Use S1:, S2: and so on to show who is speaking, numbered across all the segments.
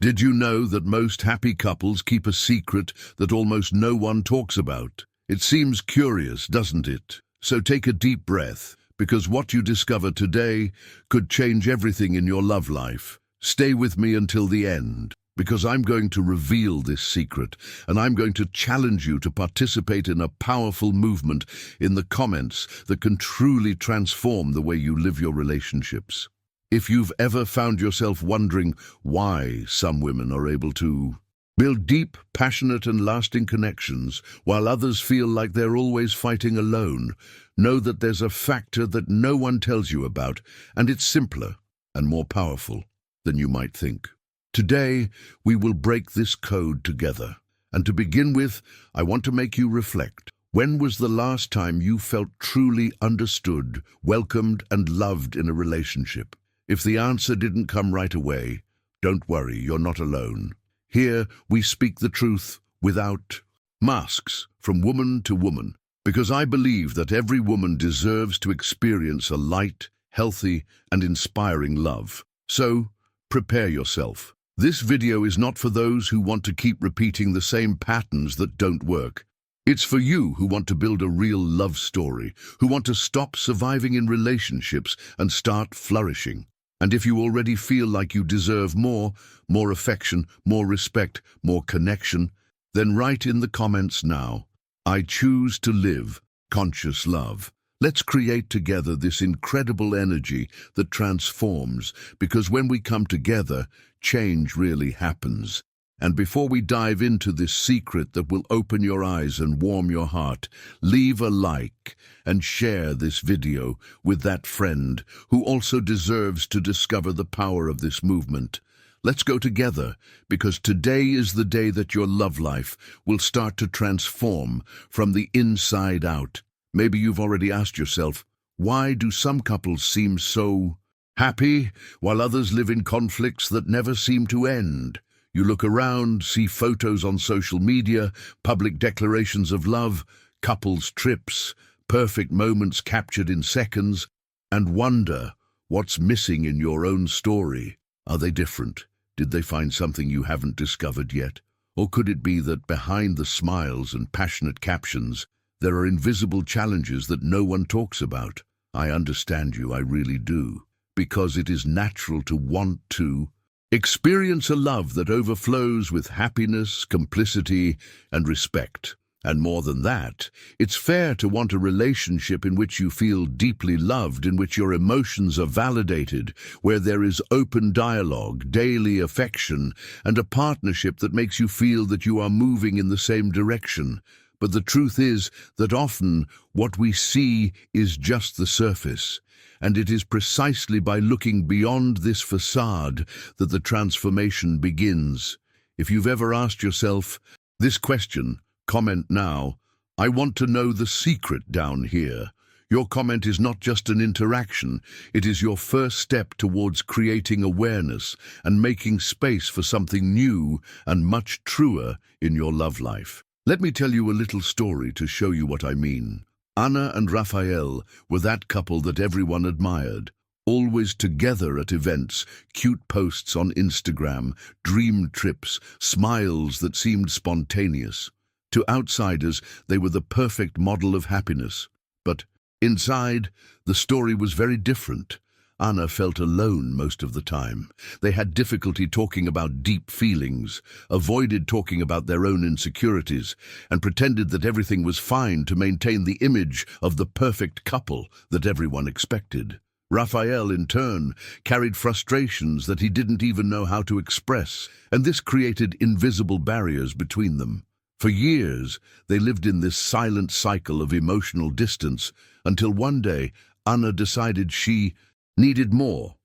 S1: Did you know that most happy couples keep a secret that almost no one talks about? It seems curious, doesn't it? So take a deep breath, because what you discover today could change everything in your love life. Stay with me until the end, because I'm going to reveal this secret, and I'm going to challenge you to participate in a powerful movement in the comments that can truly transform the way you live your relationships. If you've ever found yourself wondering why some women are able to build deep, passionate and lasting connections while others feel like they're always fighting alone, know that there's a factor that no one tells you about, and it's simpler and more powerful than you might think. Today, we will break this code together. And to begin with, I want to make you reflect. When was the last time you felt truly understood, welcomed and loved in a relationship? If the answer didn't come right away, don't worry, you're not alone. Here, we speak the truth without masks, from woman to woman, because I believe that every woman deserves to experience a light, healthy, and inspiring love. So, prepare yourself. This video is not for those who want to keep repeating the same patterns that don't work. It's for you who want to build a real love story, who want to stop surviving in relationships and start flourishing. And if you already feel like you deserve more affection, more respect, more connection, then write in the comments now, I choose to live conscious love. Let's create together this incredible energy that transforms, because when we come together, change really happens. And before we dive into this secret that will open your eyes and warm your heart, leave a like and share this video with that friend who also deserves to discover the power of this movement. Let's go together, because today is the day that your love life will start to transform from the inside out. Maybe you've already asked yourself, why do some couples seem so happy while others live in conflicts that never seem to end? You look around, see photos on social media, public declarations of love, couples' trips, perfect moments captured in seconds, and wonder what's missing in your own story. Are they different? Did they find something you haven't discovered yet? Or could it be that behind the smiles and passionate captions, there are invisible challenges that no one talks about? I understand you, I really do, because it is natural to want to experience a love that overflows with happiness, complicity, and respect. And more than that, it's fair to want a relationship in which you feel deeply loved, in which your emotions are validated, where there is open dialogue, daily affection, and a partnership that makes you feel that you are moving in the same direction. But the truth is that often what we see is just the surface. And it is precisely by looking beyond this facade that the transformation begins. If you've ever asked yourself this question, comment now. I want to know the secret down here. Your comment is not just an interaction, it is your first step towards creating awareness and making space for something new and much truer in your love life. Let me tell you a little story to show you what I mean. Anna and Raphael were that couple that everyone admired. Always together at events, cute posts on Instagram, dream trips, smiles that seemed spontaneous. To outsiders, they were the perfect model of happiness. But inside, the story was very different. Anna felt alone most of the time. They had difficulty talking about deep feelings, avoided talking about their own insecurities, and pretended that everything was fine to maintain the image of the perfect couple that everyone expected. Raphael, in turn, carried frustrations that he didn't even know how to express, and this created invisible barriers between them. For years, they lived in this silent cycle of emotional distance, until one day, Anna decided she needed more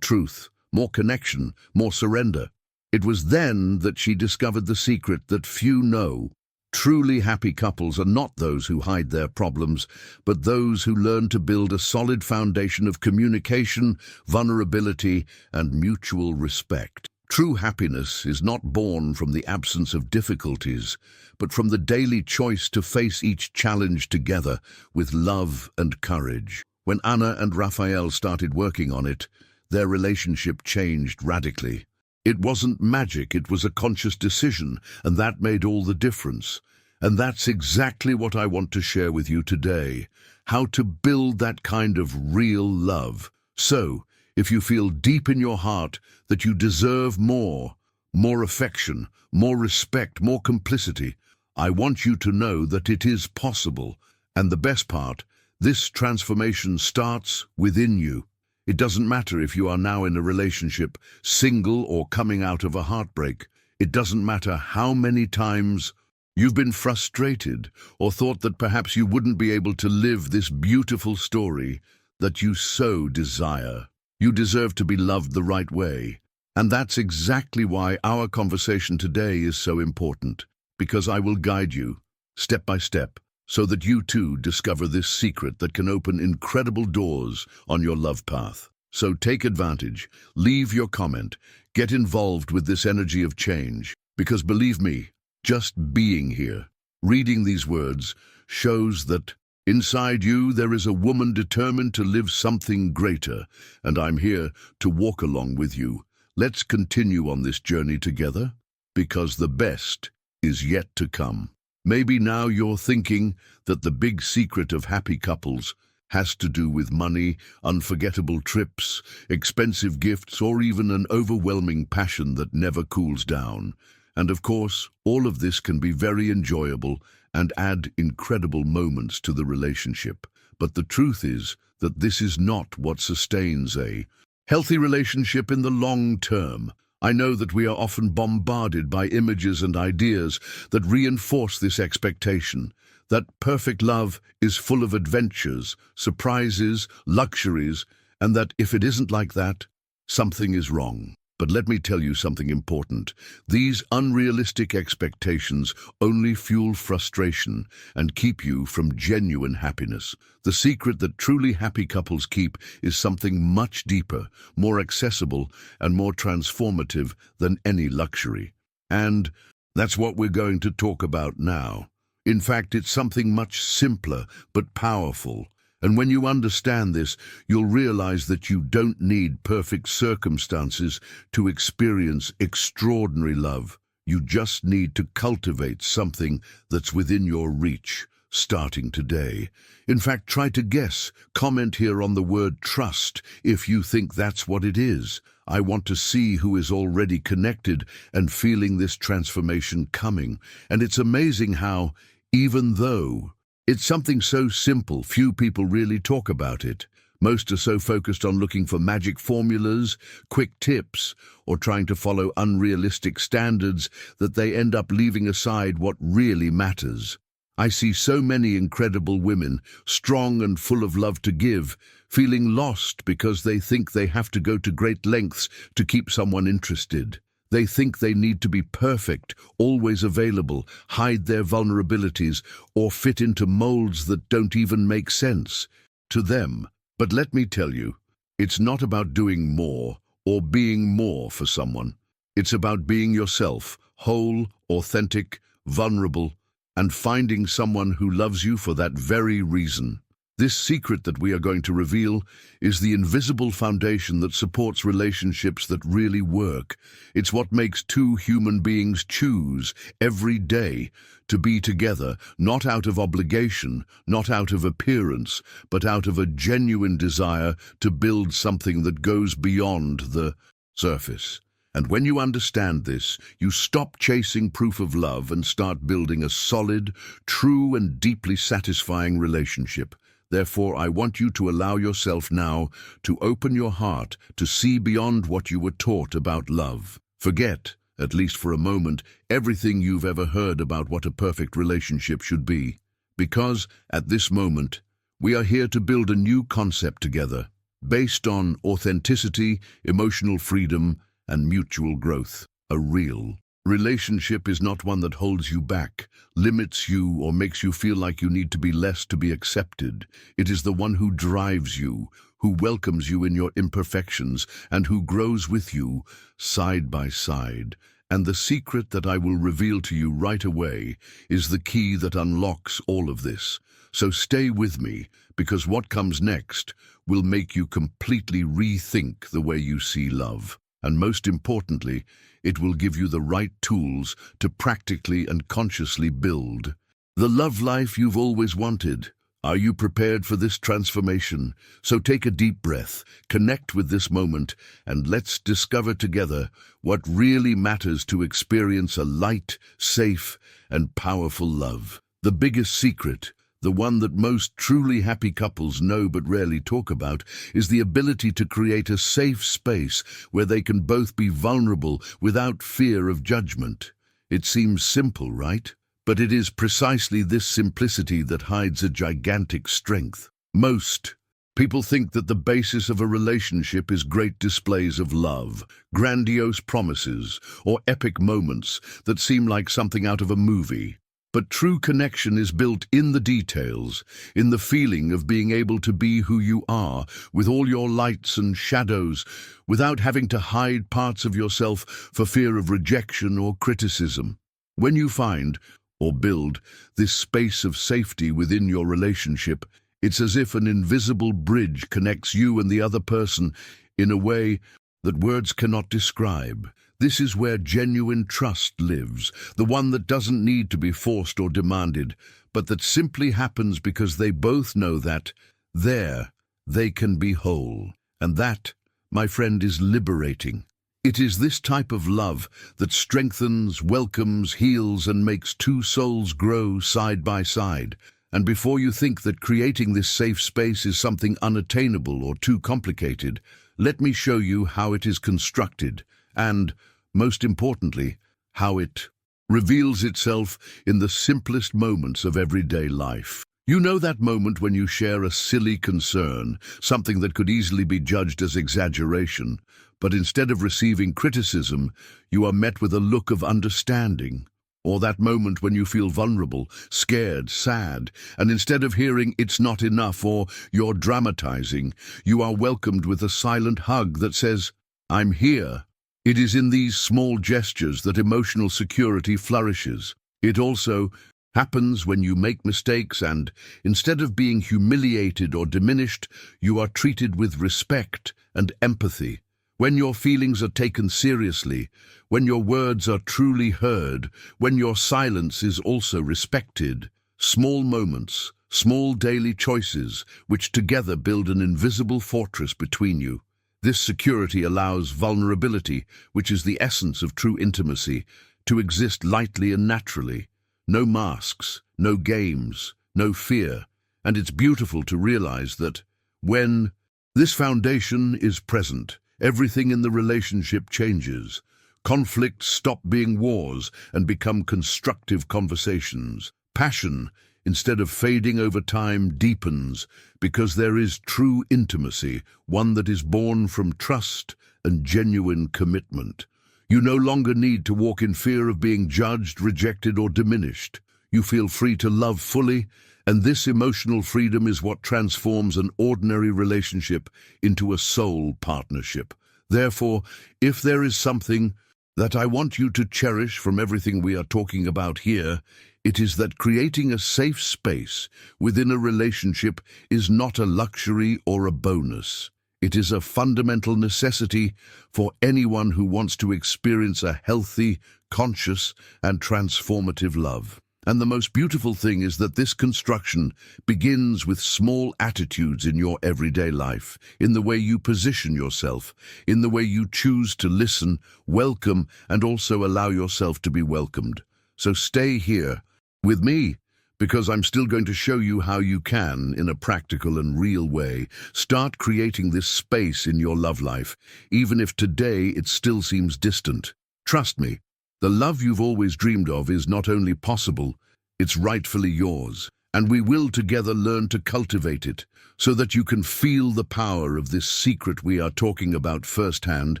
S1: truth, more connection, more surrender. It was then that she discovered the secret that few know. Truly happy couples are not those who hide their problems, but those who learn to build a solid foundation of communication, vulnerability, and mutual respect. True happiness is not born from the absence of difficulties, but from the daily choice to face each challenge together with love and courage. When Anna and Raphael started working on it, their relationship changed radically. It wasn't magic, it was a conscious decision, and that made all the difference. And that's exactly what I want to share with you today, how to build that kind of real love. So, if you feel deep in your heart that you deserve more affection, more respect, more complicity, I want you to know that it is possible. And the best part, this transformation starts within you. It doesn't matter if you are now in a relationship, single or coming out of a heartbreak. It doesn't matter how many times you've been frustrated or thought that perhaps you wouldn't be able to live this beautiful story that you so desire. You deserve to be loved the right way. And that's exactly why our conversation today is so important, because I will guide you, step by step, so that you too discover this secret that can open incredible doors on your love path. So take advantage, leave your comment, get involved with this energy of change, because believe me, just being here, reading these words, shows that inside you there is a woman determined to live something greater, and I'm here to walk along with you. Let's continue on this journey together, because the best is yet to come. Maybe now you're thinking that the big secret of happy couples has to do with money, unforgettable trips, expensive gifts, or even an overwhelming passion that never cools down. And of course, all of this can be very enjoyable and add incredible moments to the relationship. But the truth is that this is not what sustains a healthy relationship in the long term. I know that we are often bombarded by images and ideas that reinforce this expectation, that perfect love is full of adventures, surprises, luxuries, and that if it isn't like that, something is wrong. But let me tell you something important. These unrealistic expectations only fuel frustration and keep you from genuine happiness. The secret that truly happy couples keep is something much deeper, more accessible, and more transformative than any luxury. And that's what we're going to talk about now. In fact, it's something much simpler but powerful. And when you understand this, you'll realize that you don't need perfect circumstances to experience extraordinary love. You just need to cultivate something that's within your reach, starting today. In fact, try to guess. Comment here on the word trust if you think that's what it is. I want to see who is already connected and feeling this transformation coming. And it's amazing how, even though it's something so simple, few people really talk about it. Most are so focused on looking for magic formulas, quick tips, or trying to follow unrealistic standards that they end up leaving aside what really matters. I see so many incredible women, strong and full of love to give, feeling lost because they think they have to go to great lengths to keep someone interested. They think they need to be perfect, always available, hide their vulnerabilities, or fit into molds that don't even make sense to them. But let me tell you, it's not about doing more or being more for someone. It's about being yourself, whole, authentic, vulnerable, and finding someone who loves you for that very reason. This secret that we are going to reveal is the invisible foundation that supports relationships that really work. It's what makes two human beings choose every day to be together, not out of obligation, not out of appearance, but out of a genuine desire to build something that goes beyond the surface. And when you understand this, you stop chasing proof of love and start building a solid, true, and deeply satisfying relationship. Therefore, I want you to allow yourself now to open your heart to see beyond what you were taught about love. Forget, at least for a moment, everything you've ever heard about what a perfect relationship should be. Because, at this moment, we are here to build a new concept together, based on authenticity, emotional freedom, and mutual growth. A real relationship is not one that holds you back, limits you, or makes you feel like you need to be less to be accepted. It is the one who drives you, who welcomes you in your imperfections, and who grows with you side by side. And the secret that I will reveal to you right away is the key that unlocks all of this. So stay with me, because what comes next will make you completely rethink the way you see love. And most importantly, it will give you the right tools to practically and consciously build the love life you've always wanted. Are you prepared for this transformation? So take a deep breath, connect with this moment, and let's discover together what really matters to experience a light, safe, and powerful love. The biggest secret, the one that most truly happy couples know but rarely talk about, is the ability to create a safe space where they can both be vulnerable without fear of judgment. It seems simple, right? But it is precisely this simplicity that hides a gigantic strength. Most people think that the basis of a relationship is great displays of love, grandiose promises, or epic moments that seem like something out of a movie. But true connection is built in the details, in the feeling of being able to be who you are, with all your lights and shadows, without having to hide parts of yourself for fear of rejection or criticism. When you find or build this space of safety within your relationship, it's as if an invisible bridge connects you and the other person in a way that words cannot describe. This is where genuine trust lives, the one that doesn't need to be forced or demanded, but that simply happens because they both know that there they can be whole. And that, my friend, is liberating. It is this type of love that strengthens, welcomes, heals, and makes two souls grow side by side. And before you think that creating this safe space is something unattainable or too complicated, let me show you how it is constructed and, most importantly, how it reveals itself in the simplest moments of everyday life. You know that moment when you share a silly concern, something that could easily be judged as exaggeration, but instead of receiving criticism, you are met with a look of understanding. Or that moment when you feel vulnerable, scared, sad, and instead of hearing "it's not enough" or "you're dramatizing," you are welcomed with a silent hug that says, "I'm here." It is in these small gestures that emotional security flourishes. It also happens when you make mistakes and, instead of being humiliated or diminished, you are treated with respect and empathy. When your feelings are taken seriously, when your words are truly heard, when your silence is also respected. Small moments, small daily choices, which together build an invisible fortress between you. This security allows vulnerability, which is the essence of true intimacy, to exist lightly and naturally. No masks, no games, no fear. And it's beautiful to realize that when this foundation is present, everything in the relationship changes. Conflicts stop being wars and become constructive conversations. Passion, instead of fading over time, deepens because there is true intimacy, one that is born from trust and genuine commitment. You no longer need to walk in fear of being judged, rejected, or diminished. You feel free to love fully, and this emotional freedom is what transforms an ordinary relationship into a soul partnership. Therefore, if there is something that I want you to cherish from everything we are talking about here, it is that creating a safe space within a relationship is not a luxury or a bonus. It is a fundamental necessity for anyone who wants to experience a healthy, conscious, and transformative love. And the most beautiful thing is that this construction begins with small attitudes in your everyday life, in the way you position yourself, in the way you choose to listen, welcome, and also allow yourself to be welcomed. So stay here with me, because I'm still going to show you how you can, in a practical and real way, start creating this space in your love life, even if today it still seems distant. Trust me. The love you've always dreamed of is not only possible, it's rightfully yours, and we will together learn to cultivate it so that you can feel the power of this secret we are talking about firsthand.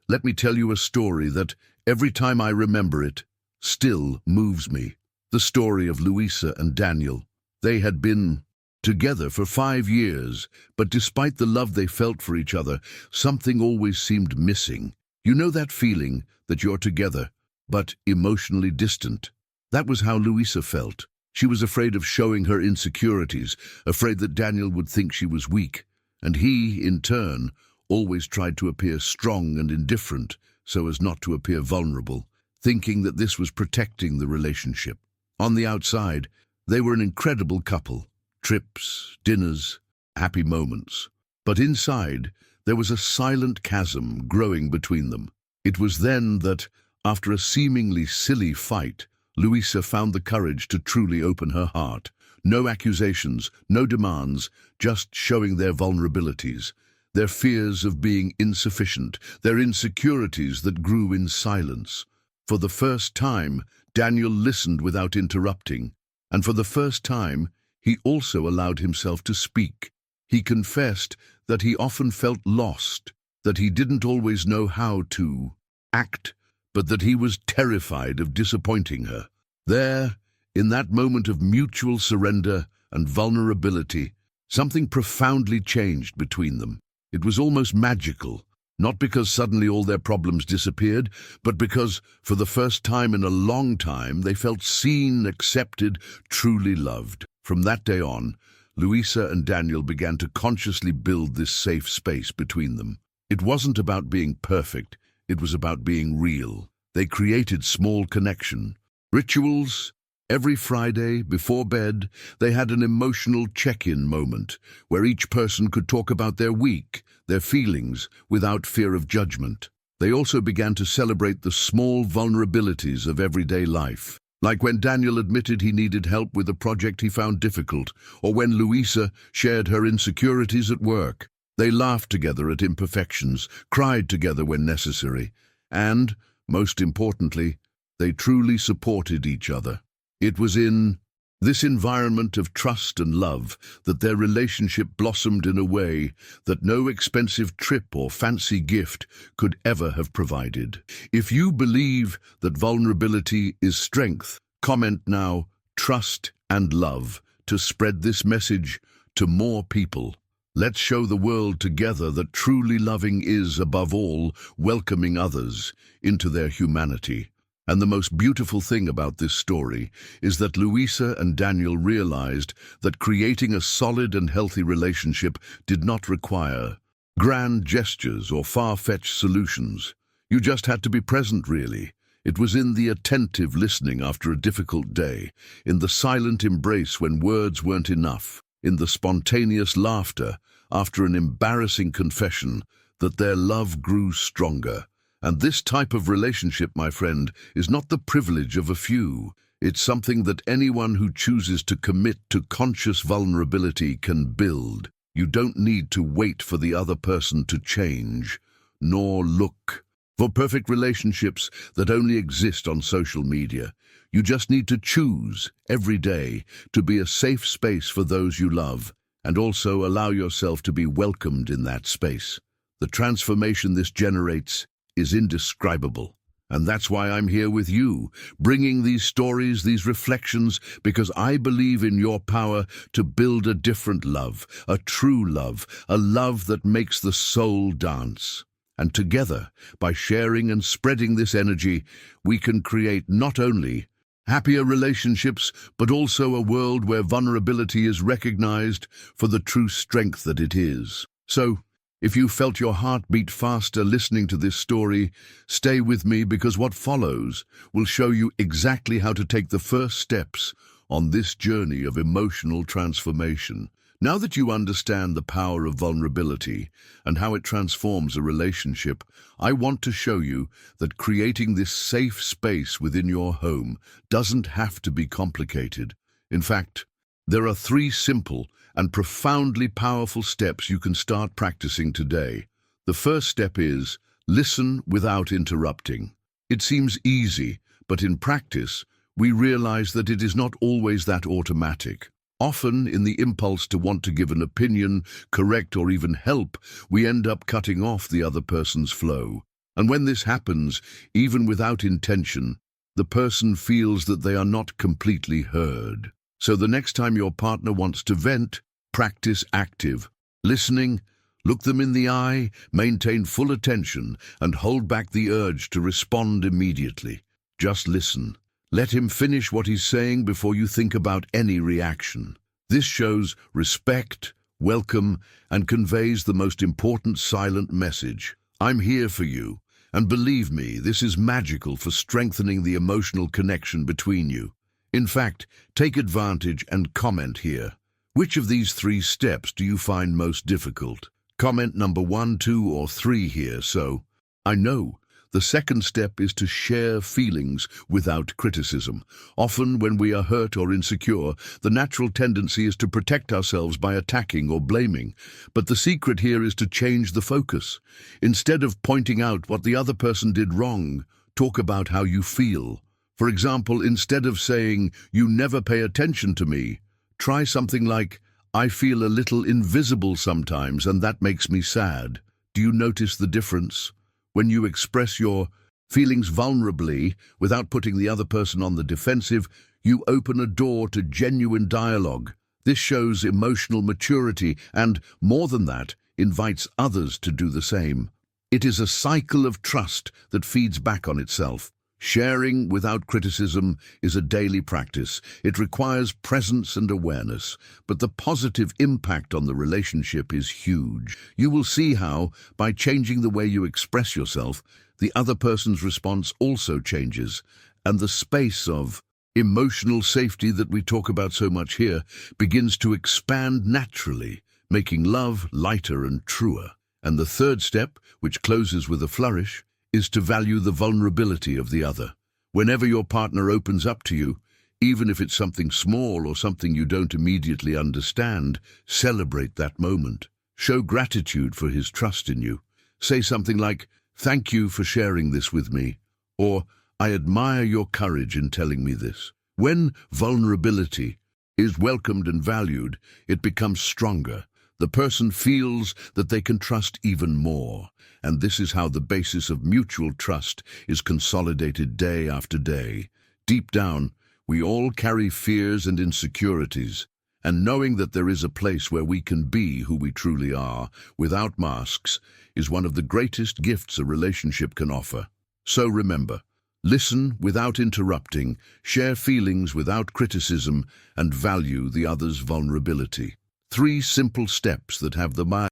S1: Let me tell you a story that, every time I remember it, still moves me. The story of Louisa and Daniel. They had been together for 5 years, but despite the love they felt for each other, something always seemed missing. You know that feeling that you're together, but emotionally distant? That was how Louisa felt. She was afraid of showing her insecurities, afraid that Daniel would think she was weak, and he, in turn, always tried to appear strong and indifferent so as not to appear vulnerable, thinking that this was protecting the relationship. On the outside, they were an incredible couple. Trips, dinners, happy moments. But inside, there was a silent chasm growing between them. It was then that, after a seemingly silly fight, Louisa found the courage to truly open her heart. No accusations, no demands, just showing their vulnerabilities, their fears of being insufficient, their insecurities that grew in silence. For the first time, Daniel listened without interrupting, and for the first time, he also allowed himself to speak. He confessed that he often felt lost, that he didn't always know how to act, but that he was terrified of disappointing her. There, in that moment of mutual surrender and vulnerability, something profoundly changed between them. It was almost magical, not because suddenly all their problems disappeared, but because, for the first time in a long time, they felt seen, accepted, truly loved. From that day on, Louisa and Daniel began to consciously build this safe space between them. It wasn't about being perfect, it was about being real. They created small connection, rituals. Every Friday, before bed, they had an emotional check-in moment where each person could talk about their week, their feelings, without fear of judgment. They also began to celebrate the small vulnerabilities of everyday life, like when Daniel admitted he needed help with a project he found difficult, or when Louisa shared her insecurities at work. They laughed together at imperfections, cried together when necessary, and, most importantly, they truly supported each other. It was in this environment of trust and love that their relationship blossomed in a way that no expensive trip or fancy gift could ever have provided. If you believe that vulnerability is strength, comment now, trust and love, to spread this message to more people. Let's show the world together that truly loving is, above all, welcoming others into their humanity. And the most beautiful thing about this story is that Louisa and Daniel realized that creating a solid and healthy relationship did not require grand gestures or far-fetched solutions. You just had to be present, really. It was in the attentive listening after a difficult day, in the silent embrace when words weren't enough, in the spontaneous laughter after an embarrassing confession, that their love grew stronger. And this type of relationship, my friend, is not the privilege of a few. It's something that anyone who chooses to commit to conscious vulnerability can build. You don't need to wait for the other person to change, nor look for perfect relationships that only exist on social media. You just need to choose every day to be a safe space for those you love, and also allow yourself to be welcomed in that space. The transformation this generates is indescribable. And that's why I'm here with you, bringing these stories, these reflections, because I believe in your power to build a different love, a true love, a love that makes the soul dance. And together, by sharing and spreading this energy, we can create not only happier relationships, but also a world where vulnerability is recognized for the true strength that it is. So, if you felt your heart beat faster listening to this story, stay with me, because what follows will show you exactly how to take the first steps on this journey of emotional transformation. Now that you understand the power of vulnerability and how it transforms a relationship, I want to show you that creating this safe space within your home doesn't have to be complicated. In fact, there are 3 simple and profoundly powerful steps you can start practicing today. The first step is listen without interrupting. It seems easy, but in practice, we realize that it is not always that automatic. Often, in the impulse to want to give an opinion, correct, or even help, we end up cutting off the other person's flow. And when this happens, even without intention, the person feels that they are not completely heard. So the next time your partner wants to vent, practice active listening. Look them in the eye, maintain full attention, and hold back the urge to respond immediately. Just listen. Let him finish what he's saying before you think about any reaction. This shows respect, welcome, and conveys the most important silent message. I'm here for you, and believe me, this is magical for strengthening the emotional connection between you. In fact, take advantage and comment here. Which of these 3 steps do you find most difficult? Comment number 1, 2, or 3 here, so I know. The second step is to share feelings without criticism. Often when we are hurt or insecure, the natural tendency is to protect ourselves by attacking or blaming. But the secret here is to change the focus. Instead of pointing out what the other person did wrong, talk about how you feel. For example, instead of saying, "You never pay attention to me," try something like, "I feel a little invisible sometimes and that makes me sad." Do you notice the difference? When you express your feelings vulnerably, without putting the other person on the defensive, you open a door to genuine dialogue. This shows emotional maturity and, more than that, invites others to do the same. It is a cycle of trust that feeds back on itself. Sharing without criticism is a daily practice. It requires presence and awareness, but the positive impact on the relationship is huge. You will see how, by changing the way you express yourself, the other person's response also changes, and the space of emotional safety that we talk about so much here begins to expand naturally, making love lighter and truer. And the third step, which closes with a flourish, is to value the vulnerability of the other. Whenever your partner opens up to you, even if it's something small or something you don't immediately understand, celebrate that moment. Show gratitude for his trust in you. Say something like, "Thank you for sharing this with me," or "I admire your courage in telling me this." When vulnerability is welcomed and valued, it becomes stronger. The person feels that they can trust even more, and this is how the basis of mutual trust is consolidated day after day. Deep down, we all carry fears and insecurities, and knowing that there is a place where we can be who we truly are, without masks, is one of the greatest gifts a relationship can offer. So remember, listen without interrupting, share feelings without criticism, and value the other's vulnerability. 3 simple steps that have the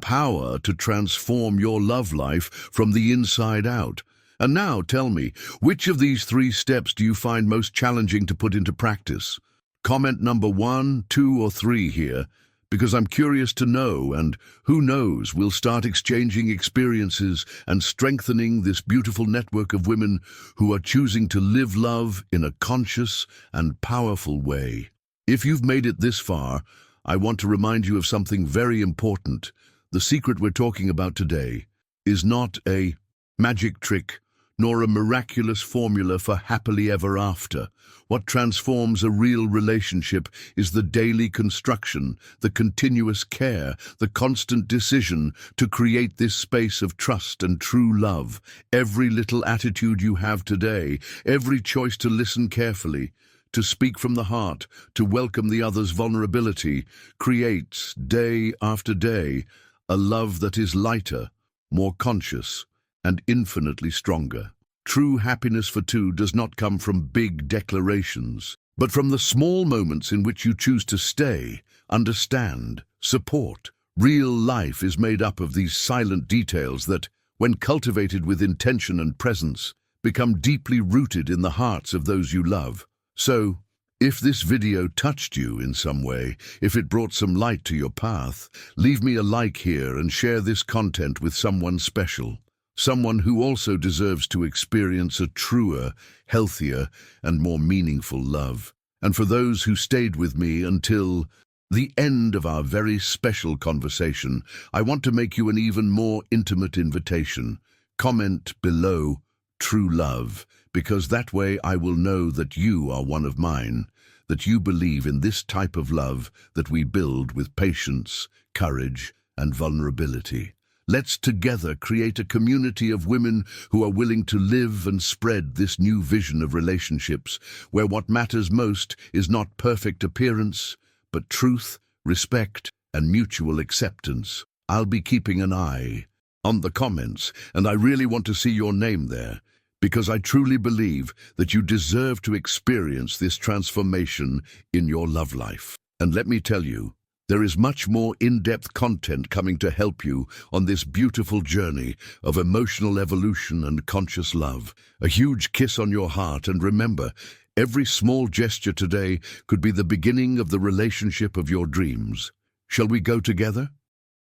S1: power to transform your love life from the inside out. And now tell me, which of these 3 steps do you find most challenging to put into practice? Comment number 1, 2, or 3 here, because I'm curious to know, and who knows, we'll start exchanging experiences and strengthening this beautiful network of women who are choosing to live love in a conscious and powerful way. If you've made it this far, I want to remind you of something very important. The secret we're talking about today is not a magic trick, nor a miraculous formula for happily ever after. What transforms a real relationship is the daily construction, the continuous care, the constant decision to create this space of trust and true love. Every little attitude you have today, every choice to listen carefully, to speak from the heart, to welcome the other's vulnerability, creates, day after day, a love that is lighter, more conscious, and infinitely stronger. True happiness for two does not come from big declarations, but from the small moments in which you choose to stay, understand, support. Real life is made up of these silent details that, when cultivated with intention and presence, become deeply rooted in the hearts of those you love. So, if this video touched you in some way, if it brought some light to your path, leave me a like here and share this content with someone special. Someone who also deserves to experience a truer, healthier, and more meaningful love. And for those who stayed with me until the end of our very special conversation, I want to make you an even more intimate invitation. Comment below, "True Love," because that way I will know that you are one of mine, that you believe in this type of love that we build with patience, courage, and vulnerability. Let's together create a community of women who are willing to live and spread this new vision of relationships, where what matters most is not perfect appearance, but truth, respect, and mutual acceptance. I'll be keeping an eye on the comments, and I really want to see your name there, because I truly believe that you deserve to experience this transformation in your love life. And let me tell you, There is much more in-depth content coming to help you on this beautiful journey of emotional evolution and conscious love. A huge kiss on your heart, and remember, every small gesture today could be the beginning of the relationship of your dreams. Shall we go together?